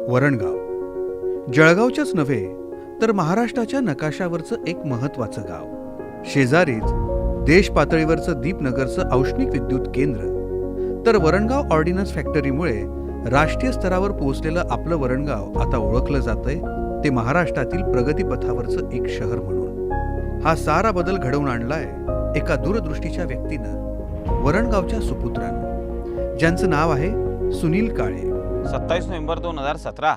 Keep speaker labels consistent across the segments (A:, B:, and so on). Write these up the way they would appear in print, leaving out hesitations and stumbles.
A: वरणगाव जळगावच्याच नव्हे तर महाराष्ट्राच्या नकाशावरचं एक महत्त्वाचं गाव. शेजारीच देश पातळीवरचं दीपनगरचं औष्णिक विद्युत केंद्र. तर वरणगाव ऑर्डिनन्स फॅक्टरीमुळे राष्ट्रीय स्तरावर पोहोचलेलं आपलं वरणगाव आता ओळखलं जातंय ते महाराष्ट्रातील प्रगतीपथावरचं एक शहर म्हणून. हा सारा बदल घडवून आणलाय एका दूरदृष्टीच्या व्यक्तीनं, वरणगावच्या सुपुत्रानं, ज्यांचं नाव आहे सुनील काळे.
B: 27 नोव्हेंबर 2017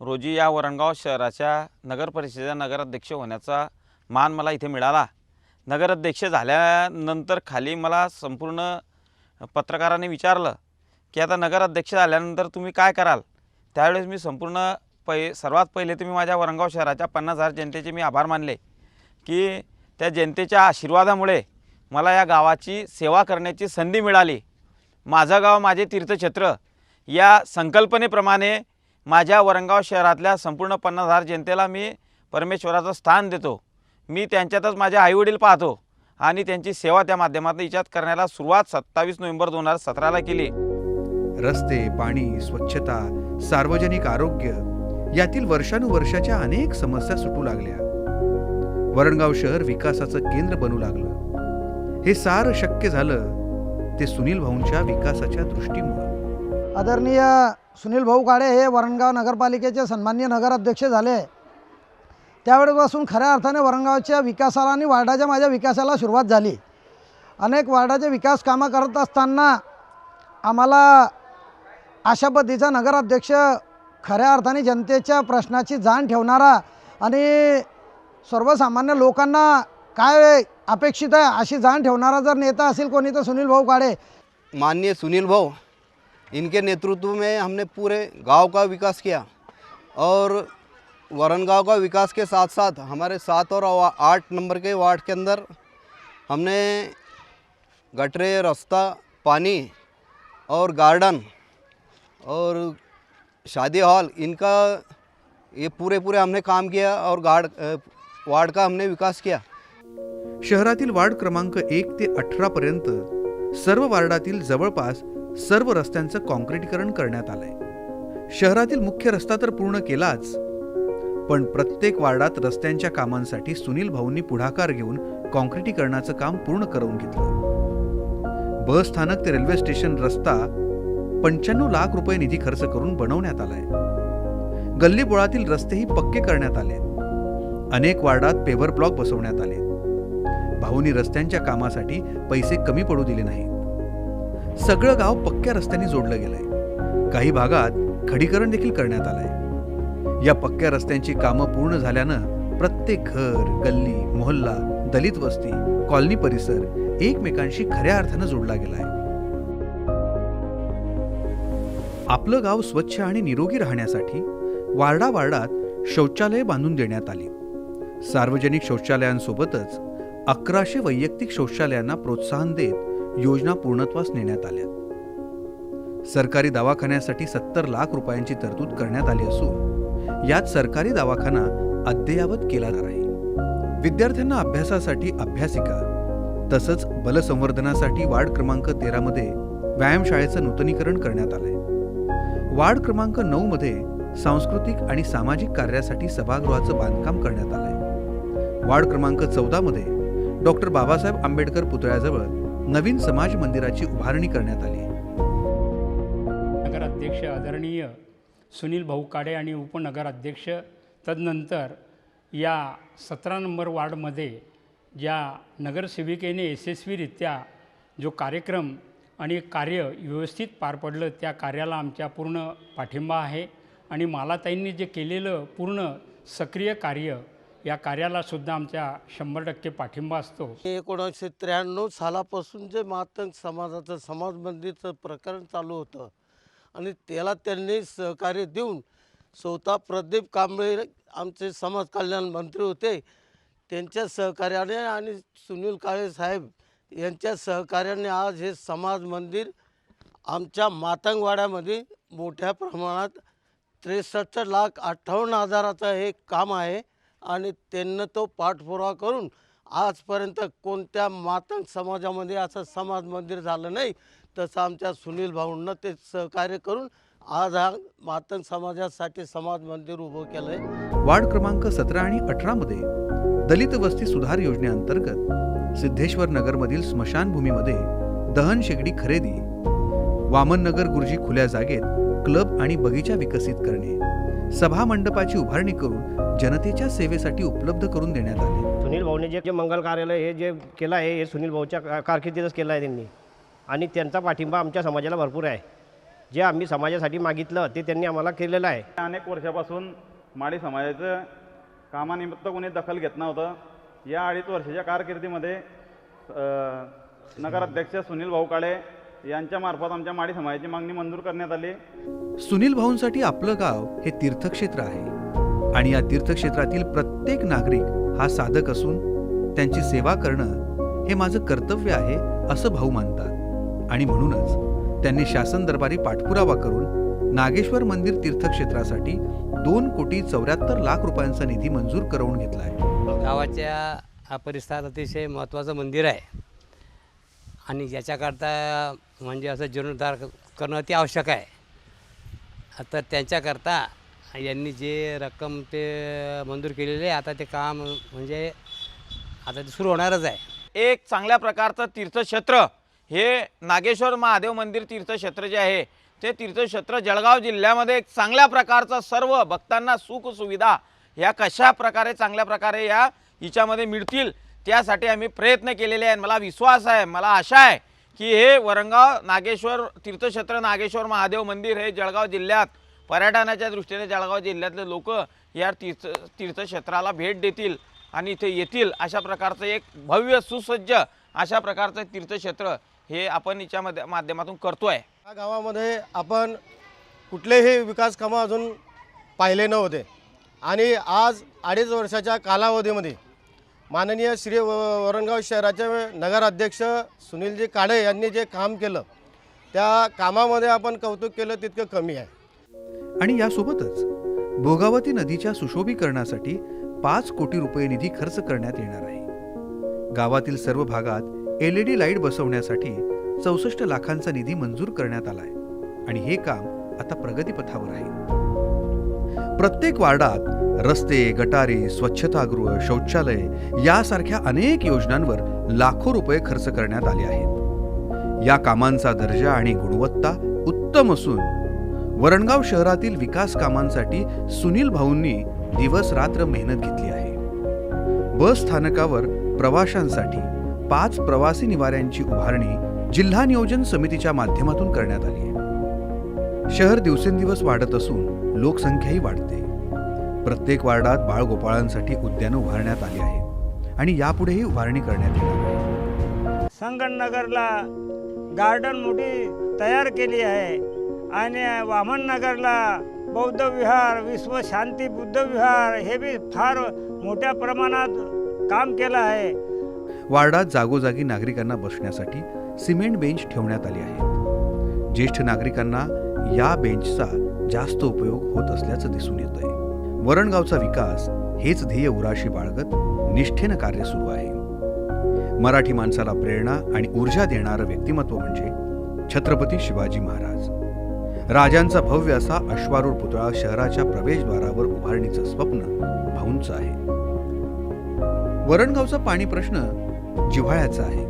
B: रोजी या वरणगाव शहराच्या नगर परिषदेचा नगराध्यक्ष होण्याचा मान मला इथे मिळाला. नगराध्यक्ष झाल्यानंतर खाली मला संपूर्ण पत्रकारांनी विचारलं की आता नगराध्यक्ष झाल्यानंतर तुम्ही काय कराल. त्यावेळेस मी सर्वात पहिले तर मी माझ्या वरणगाव शहराच्या 50,000 जनतेचे मी आभार मानले की त्या जनतेच्या आशीर्वादामुळे मला या गावाची सेवा करण्याची संधी मिळाली. माझं गाव माझे तीर्थक्षेत्र या संकल्पनेप्रमाणे माझ्या वरणगाव शहरातल्या संपूर्ण 50,000 जनतेला मी परमेश्वराचं स्थान देतो. मी त्यांच्यातच माझे आईवडील पाहतो आणि त्यांची सेवा त्या माध्यमातून इच्छात करण्याला सुरुवात 27 नोव्हेंबर 2017ला केली.
A: रस्ते, पाणी, स्वच्छता, सार्वजनिक आरोग्य यातील वर्षानुवर्षाच्या अनेक समस्या सुटू लागल्या. वरणगाव शहर विकासाचं केंद्र बनू लागलं. हे सारं शक्य झालं ते सुनील भाऊंच्या विकासाच्या दृष्टीमुळे.
C: आदरणीय सुनील भाऊ काळे हे वरणगाव नगरपालिकेचे सन्माननीय नगराध्यक्ष झाले. त्यावेळेपासून खऱ्या अर्थाने वरणगावच्या विकासाला आणि वार्डाच्या माझ्या विकासाला सुरुवात झाली. अनेक वार्डाचे विकास कामं करत असताना आम्हाला अशा पद्धतीचा नगराध्यक्ष, खऱ्या अर्थाने जनतेच्या प्रश्नाची जाण ठेवणारा आणि सर्वसामान्य लोकांना काय अपेक्षित आहे अशी जाण ठेवणारा जर नेता असेल कोणी तर सुनील भाऊ काळे.
D: माननीय सुनील भाऊ, इनके नेतृत्व में हमने पूरे गांव का विकास किया और वरणगांव का विकास के साथ साथ हमारे 7 और 8 नंबर के वार्ड के अंदर हमने गटरे, रास्ता, पानी और गार्डन और शादी हॉल, इनका ये पूरे हमने काम किया और वार्ड का हमने विकास किया.
A: शहरातील वार्ड क्रमांक 1 ते 18 पर्यंत सर्व वार्डातील जवळपास सर्व रस्त्यांचं काँक्रिटीकरण करण्यात आलंय. शहरातील मुख्य रस्ता तर पूर्ण केलाच, पण प्रत्येक वार्डात रस्त्यांच्या कामांसाठी सुनील भाऊंनी पुढाकार घेऊन काँक्रिटीकरणाचं काम पूर्ण करून घेतलं. बस स्थानक ते रेल्वे स्टेशन रस्ता 95 लाख रुपये निधी खर्च करून बनवण्यात आलाय. गल्लीबोळातील रस्तेही पक्के करण्यात आले. अनेक वार्डात पेव्हर ब्लॉक बसवण्यात आले. भाऊंनी रस्त्यांच्या कामासाठी पैसे कमी पडू दिले नाहीत. सगळं गाव पक्क्या रस्त्यांनी जोडलं गेलंय. काही भागात खडीकरण देखील करण्यात आलंय. या पक्क्या रस्त्यांची कामं पूर्ण झाल्यानं प्रत्येक घर, गल्ली, मोहल्ला, दलित वस्ती, कॉलनी परिसर एकमेकांशी खऱ्या अर्थानं जोडला गेलाय. आपलं गाव स्वच्छ आणि निरोगी राहण्यासाठी वार्डात शौचालय बांधून देण्यात आली. सार्वजनिक शौचालयांसोबतच 1100 वैयक्तिक शौचालयांना प्रोत्साहन देत योजना पूर्णत्वास नेण्यात आल्या. सरकारी दवाखान्यासाठी 70 लाख रुपयांची तरतूद करण्यात आली असून यात सरकारी दवाखाना अद्ययावत केला जाणार आहे. विद्यार्थ्यांना अभ्यासासाठी अभ्यासिका तसंच बलसंवर्धनासाठी वार्ड क्रमांक 13 मध्ये व्यायामशाळेचं नूतनीकरण करण्यात आलंय. वार्ड क्रमांक 9 मध्ये सांस्कृतिक आणि सामाजिक कार्यासाठी सभागृहाचं बांधकाम करण्यात आलंय. वार्ड क्रमांक 14 मध्ये डॉक्टर बाबासाहेब आंबेडकर पुतळ्याजवळ नवीन समाज मंदिराची उभारणी करण्यात आली.
E: नगराध्यक्ष आदरणीय सुनील भाऊ काळे आणि उपनगराध्यक्ष, तदनंतर या 17 नंबर वार्डमध्ये ज्या नगरसेविकेने यशस्वीरित्या जो कार्यक्रम आणि कार्य व्यवस्थित पार पडलं त्या कार्याला आमच्या पूर्ण पाठिंबा आहे. आणि मालाताईंनी जे केलेलं पूर्ण सक्रिय कार्य या कार्याला सुद्धा आमच्या 100% पाठिंबा असतो.
F: 1993 सालापासून जे मातंग समाजाचं समाज मंदिरचं प्रकरण चालू होतं आणि त्याला त्यांनी सहकार्य देऊन स्वतः प्रदीप कांबळे आमचे समाज कल्याण मंत्री होते, त्यांच्या सहकार्याने आणि सुनील काळे साहेब यांच्या सहकार्याने आज हे समाज मंदिर आमच्या मातंगवाड्यामध्ये मोठ्या प्रमाणात 63,58,000चं हे काम आहे. आणि त्यांना तो पाठपुरावा करून आजपर्यंत कोणत्या मातंग समाजामध्ये असं समाज मंदिर झालं नाही. तसं आमच्या सुनील भाऊंना ते सहकार्य करून आज हा मातंग समाजासाठी समाज मंदिर उभं केलं आहे.
A: वार्ड क्रमांक 17 आणि 18 मध्ये दलित वस्ती सुधार योजनेअंतर्गत सिद्धेश्वर नगरमधील स्मशानभूमीमध्ये दहन शेगडी खरेदी, वामननगर गुरुजी खुल्या जागेत क्लब आणि बगीचा विकसित करणे, सभा मंडपाची उभारणी करून जनतेच्या सेवेसाठी उपलब्ध करून देण्यात आले.
G: सुनील भाऊने जे मंगल कार्यालय हे जे केलं आहे हे सुनील भाऊच्या कारकिर्दीतच केलं आहे त्यांनी, आणि त्यांचा पाठिंबा आमच्या समाजाला भरपूर आहे. जे आम्ही समाजासाठी मागितलं ते त्यांनी आम्हाला केलेलं आहे.
H: अनेक वर्षापासून माळी समाजाचं कामानिमित्त कोणी दखल घेत नव्हतं. या 2.5 वर्षाच्या कारकिर्दीमध्ये नगराध्यक्ष सुनील भाऊ काळे यांच्या मार्फत आमच्या माळी समाजाची मागणी मंजूर करण्यात आली.
A: सुनील भाऊंसाठी आपलं गाव हे तीर्थक्षेत्र आहे आणि या तीर्थक्षेत्रातील प्रत्येक नागरिक हा साधक असून त्यांची सेवा करणं हे माझं कर्तव्य आहे असं भाऊ मानतात. आणि म्हणूनच त्यांनी शासन दरबारी पाठपुरावा करून नागेश्वर मंदिर तीर्थक्षेत्रासाठी 2,74,00,000 रुपयांचा निधी मंजूर करवून घेतला आहे.
I: गावाच्या परिसरात अतिशय महत्त्वाचं मंदिर आहे आणि याच्याकरता म्हणजे असं जीर्णोद्धार करणं अति आवश्यक आहे. तर त्यांच्याकरता यांनी जे रक्कम ते मंजूर केलेली आहे, आता ते काम म्हणजे आता ते सुरू होणारच आहे.
B: एक चांगल्या प्रकारचं तीर्थक्षेत्र हे नागेश्वर महादेव मंदिर तीर्थक्षेत्र जे आहे ते तीर्थक्षेत्र जळगाव जिल्ह्यामध्ये एक चांगल्या प्रकारचं सर्व भक्तांना सुख सुविधा ह्या कशा प्रकारे चांगल्या प्रकारे या हिच्यामध्ये मिळतील त्यासाठी आम्ही प्रयत्न केलेले आहेत. मला विश्वास आहे, मला आशा आहे की हे वरणगाव नागेश्वर तीर्थक्षेत्र नागेश्वर महादेव मंदिर हे जळगाव जिल्ह्यात पर्यटनाच्या दृष्टीने जळगाव जिल्ह्यातले लोक या तीर्थक्षेत्राला भेट देतील आणि इथे येतील अशा प्रकारचं एक भव्य सुसज्ज अशा प्रकारचं तीर्थक्षेत्र हे आपण याच्या माध्यमातून करतोय.
F: या गावामध्ये आपण कुठलेही विकास कामं अजून पाहिले नव्हते आणि आज 2.5 वर्षाच्या कालावधीमध्ये माननीय श्री वरणगाव शहराचे नगराध्यक्ष सुनीलजी काळे यांनी जे काम केलं त्या कामामध्ये आपण कौतुक केलं तितकं कमी आहे.
A: आणि यासोबतच भोगावती नदीच्या सुशोभीकरणासाठी 5 कोटी रुपये निधी खर्च करण्यात येणार आहे. गावातील सर्व भागात LED लाईट बसवण्यासाठी 64 लाखांचा निधी मंजूर करण्यात आलाय आणि हे काम आता प्रगतीपथावर आहे. प्रत्येक वार्डात रस्ते, गटारे, स्वच्छतागृह, शौचालय यासारख्या अनेक योजनांवर लाखो रुपये खर्च करण्यात आले आहेत. या कामांचा दर्जा आणि गुणवत्ता उत्तम असून वरणगाव शहरातील विकास कामांसाठी सुनील भाऊंनी दिवस रात्र मेहनत घेतली आहे. बस स्थानकावर प्रवाशांसाठी 5 प्रवासी निवाऱ्यांची उभारणी जिल्हा नियोजन समितीच्या माध्यमातून करण्यात आली आहे. शहर दिवसेंदिवस वाढत असून लोकसंख्याही वाढते. प्रत्येक वार्डात बाळगोपाळांसाठी उद्यानं उभारण्यात आली आहेत आणि यापुढेही उभारणी करण्यात येणार आहे.
J: संगमनगरला गार्डन मोठी तयार केली आहे आणि वामननगरला बौद्ध विहार, विश्व शांती बुद्ध विहार हे बी फार मोठ्या प्रमाणात काम केलं आहे.
A: वार्डात जागोजागी नागरिकांना बसण्यासाठी सिमेंट बेंच ठेवण्यात आले आहेत. ज्येष्ठ नागरिकांना या बेंचचा जास्त उपयोग होत असल्याचं दिसून येत आहे. वरणगावचा विकास हेच ध्येय उराशी बाळगत निष्ठेनं कार्य सुरू आहे. मराठी माणसाला प्रेरणा आणि ऊर्जा देणारं व्यक्तिमत्व म्हणजे छत्रपती शिवाजी महाराज. राजांचा भव्य असा अश्वारूढ पुतळा शहराच्या प्रवेशद्वारावर उभारणीचं स्वप्न भाऊंचं आहे. वरणगावचा पाणी प्रश्न जिव्हाळ्याचा आहे.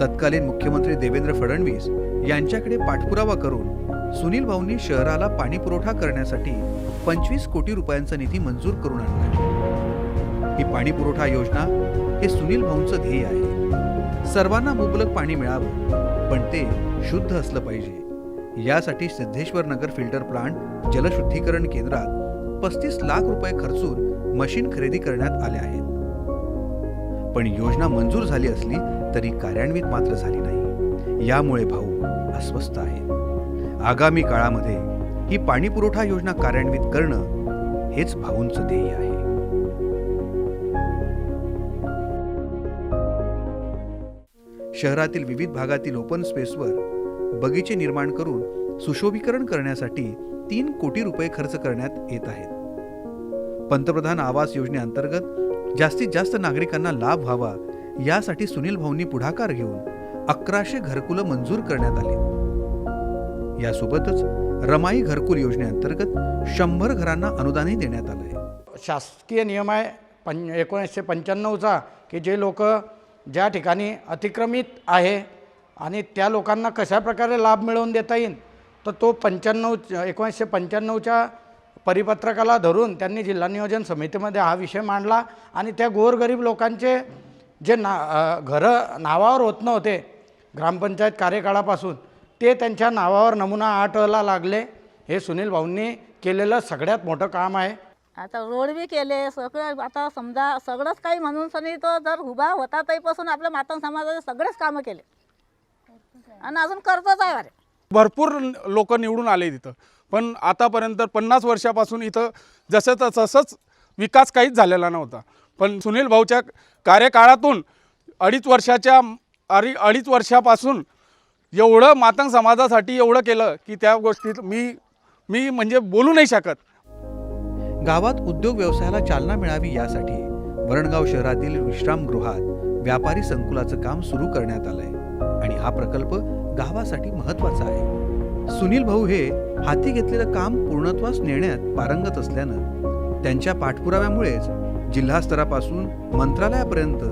A: तत्कालीन मुख्यमंत्री देवेंद्र फडणवीस यांच्याकडे पाठपुरावा करून सुनील भाऊंनी शहराला पाणी पुरवठा करण्यासाठी 25 कोटी रुपयांचा निधी मंजूर करून आणला. ही पाणी पुरवठा योजना हे सुनील भाऊंचं ध्येय आहे. सर्वांना मुबलक पाणी मिळावं पण ते शुद्ध असलं पाहिजे. यासाठी सिद्धेश्वर नगर फिल्टर प्लांट जलशुद्धीकरण केंद्रात 35 लाख रुपये खर्चून मशीन खरेदी करण्यात आले आहेत. पण योजना मंजूर झाली असली तरी कार्यान्वित मात्र झाली नाही. यामुळे भाऊ अस्वस्थ आहेत. आगामी काळामध्ये ही पाणी पुरवठा योजना कार्यान्वित करणं हेच भाऊंचं ध्येय आहे. शहरातील विविध भागातील ओपन स्पेसवर बगीचे निर्माण करून सुशोभीकरण करण्यासाठी 3 कोटी रुपये खर्च करण्यात येत आहेत. पंतप्रधान आवास योजनेअंतर्गत जास्तीत जास्त नागरिकांना लाभ व्हावा यासाठी सुनील भाऊंनी पुढाकार घेऊन 1100 घरकुलं मंजूर करण्यात आली. यासोबतच रमाई घरकुल योजनेअंतर्गत 100 घरांना अनुदानही देण्यात आलं आहे.
E: शासकीय नियम आहे 1995चा की जे लोक ज्या ठिकाणी अतिक्रमित आहे आणि त्या लोकांना कशाप्रकारे लाभ मिळवून देता येईल, तर तो 1995च्या परिपत्रकाला धरून त्यांनी जिल्हा नियोजन समितीमध्ये हा विषय मांडला आणि त्या गोरगरीब लोकांचे जे घरं नावावर होत नव्हते ग्रामपंचायत कार्यकाळापासून, ते त्यांच्या नावावर नमुना 8ला लागले. हे सुनील भाऊंनी केलेलं सगळ्यात मोठं काम आहे.
K: आता रोड बी केले सगळं, आता समजा सगळंच काही म्हणून सनी तो जर उभा होता तरीपासून आपल्या मातंग समाजाचे सगळेच कामं केले आणि अजून करतच आहे. अरे
L: भरपूर लोक निवडून आले तिथं, पण आतापर्यंत 50 वर्षापासून इथं जसं तसंच विकास काहीच झालेला नव्हता. पण सुनील भाऊच्या कार्यकाळातून अडीच वर्षापासून एवढं मातंग समाजासाठी एवढं केलं की त्या गोष्टीत मी म्हणजे बोलू नाही शकत.
A: गावात उद्योग व्यवसायाला चालना मिळावी यासाठी वरणगाव शहरातील विश्रामगृहात व्यापारी संकुलाचं काम सुरू करण्यात आलंय आणि हा प्रकल्प गावासाठी महत्त्वाचा आहे. सुनील भाऊ हे हाती घेतलेलं काम पूर्णत्वास नेण्यात पारंगत असल्यानं त्यांच्या पाठपुराव्यामुळेच जिल्हा स्तरापासून मंत्रालयापर्यंत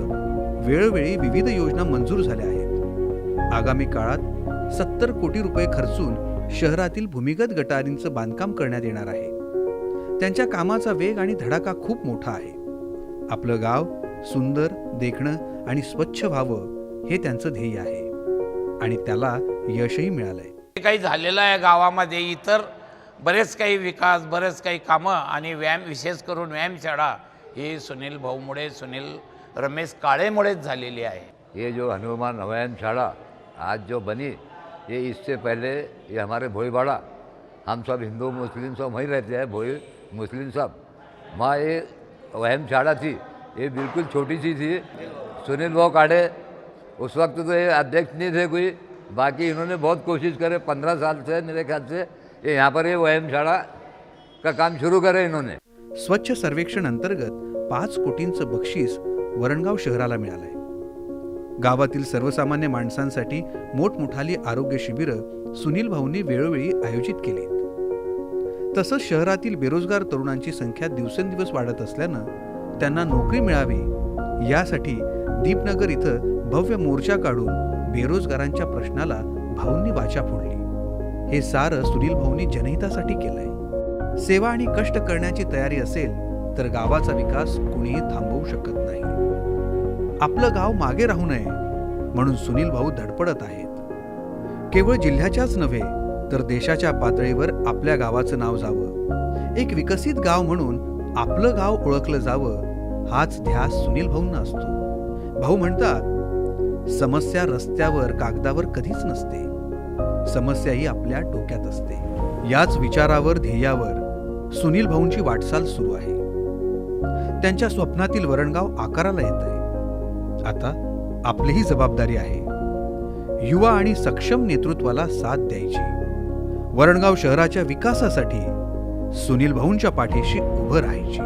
A: वेळोवेळी विविध योजना मंजूर झाल्या आहेत. आगामी काळात 70 कोटी रुपये खर्चून शहरातील भूमिगत गटारींचं बांधकाम करण्यात येणार आहे. त्यांच्या कामाचा वेग आणि धडाका खूप मोठा आहे. आपलं गाव सुंदर, देखणं आणि स्वच्छ व्हावं हे त्यांचं ध्येय आहे आणि त्याला यशही मिळालंय.
M: काही झालेलं आहे गावामध्ये, इतर बरेच काही विकास, बरेच काही कामं आणि व्यायाम, विशेष करून व्यायामशाळा ही सुनील भाऊमुळे, रमेश काळेमुळेच झालेली आहे.
N: ये जो हनुमान व्यायामशाला आज जो बनी, ये इससे पहले ये हमारे भोईबाड़ा, हम सब हिंदू मुस्लिम सब वहीं रहते हैं, भोई मुस्लिम सब, वहाँ ये व्यायामशाला थी, ये बिल्कुल छोटी सी थी. सुनील भाऊ काड़े उस वक्त तो ये अध्यक्ष नहीं थे कोई, बाकी इन्होंने बहुत कोशिश करे. 15 साल से मेरे ख्याल से ये यहाँ पर ये व्यायामशाला का काम शुरू करे इन्होंने.
A: स्वच्छ सर्वेक्षण अंतर्गत 5 कोटींचं बक्षीस वरणगाव शहराला मिळालंय. गावातील सर्वसामान्य माणसांसाठी मोठमोठाली आरोग्य शिबिरं सुनील भाऊंनी वेळोवेळी आयोजित केलीत. तसंच शहरातील बेरोजगार तरुणांची संख्या दिवसेंदिवस वाढत असल्यानं त्यांना नोकरी मिळावी यासाठी दीपनगर इथं भव्य मोर्चा काढून बेरोजगारांच्या प्रश्नाला भाऊंनी वाचा फोडली. हे सारं सुनील भाऊंनी जनहितासाठी केलंय. सेवा आणि कष्ट करण्याची तयारी असेल तर गावाचा विकास कुणीही थांबवू शकत नाही. आपलं गाव मागे राहू नये म्हणून सुनील भाऊ धडपडत आहेत. केवळ जिल्ह्याच्याच नव्हे तर देशाच्या पातळीवर आपल्या गावाचं नाव जावं, एक विकसित गाव म्हणून आपलं गाव ओळखलं जावं, हाच ध्यास सुनील भाऊंना असतो. भाऊ म्हणतात, समस्या रस्त्यावर कागदावर कधीच नसते, समस्या ही आपल्या डोक्यात असते. याच विचारावर, ध्येयावर सुनील भाऊंची वाटचाल सुरू आहे. त्यांच्या स्वप्नातील वरणगाव आकाराला येतंय. आता आपलीही जबाबदारी आहे युवा आणि सक्षम नेतृत्वाला साथ द्यायची. वरणगाव शहराच्या विकासासाठी सुनील भाऊंच्या पाठीशी उभं राहायची.